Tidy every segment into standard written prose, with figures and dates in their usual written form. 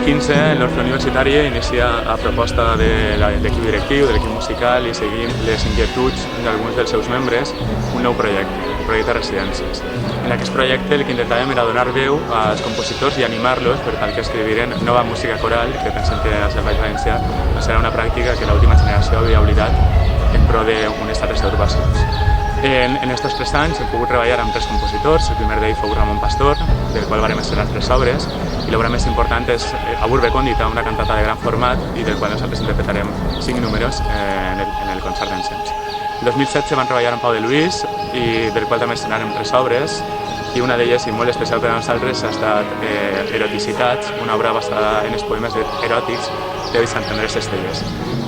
2015 el nostre universitari inicia a proposta de l'equip directiu, de l'equip musical i seguint les inquietuds d'alguns dels seus membres un nou projecte, el projecte de residències. En aquest projecte el que intentàvem era donar veu als compositors i animar-los per tal que escriviren nova música coral, que pensem que als País Valencià serà una pràctica que l'última generació havia oblidat en pro d'un estat restauracions. En aquests 3 anys hem pogut treballar amb 3 compositors. El primer d'ell fou Ramon Pastor, del qual vam estrenar 3 obres, i l'obra més important és A Urbe Condita, una cantata de gran format i del qual nosaltres interpretarem 5 números en el concert d'ensems. El 2017 van treballar amb Pau de Luis, i del qual també estrenarem 3 obres, i una d'elles, i molt especial per a nosaltres, ha estat Eroticitats, una obra basada en els poemes eròtics de Sant Andrés Estelles.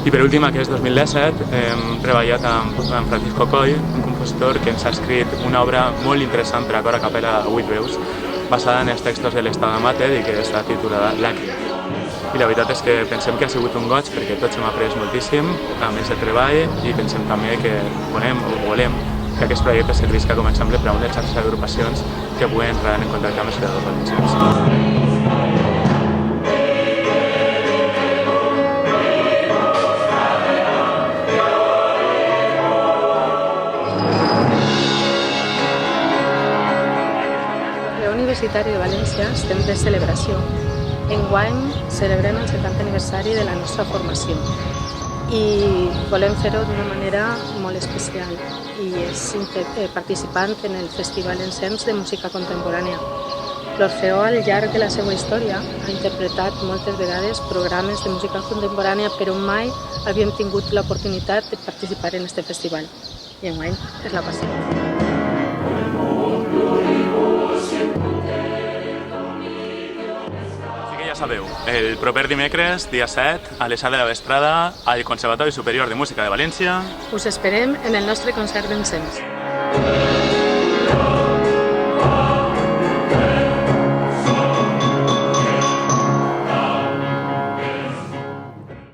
I per últim, aquest 2017, hem treballat amb Francisco Coll, un compositor que ens ha escrit una obra molt interessant per a cor a capella a 8 veus, basada en els textos de l'Estada Mater i que està titulada Làcrim. I la veritat és que pensem que ha sigut un goig perquè tots hem après moltíssim amb aquest treball i pensem també que volem que aquest projecte servisca com a exemple per a una xarxa d'agrupacions que puguen entrar en contacte amb els creadors valencians. Universitari de València estem de celebració. Enguany celebrem el 70 aniversari de la nostra formació i volem fer-ho d'una manera molt especial i és participant en el Festival Ensems de Música Contemporània. L'Orfeó al llarg de la seva història ha interpretat moltes vegades programes de música contemporània però mai havíem tingut l'oportunitat de participar en aquest festival i enguany és la passió. Sabeu, el proper dimecres, dia 7, a les 7 de la vesprada, al Conservatori Superior de Música de València. Us esperem en el nostre concert d'ensems.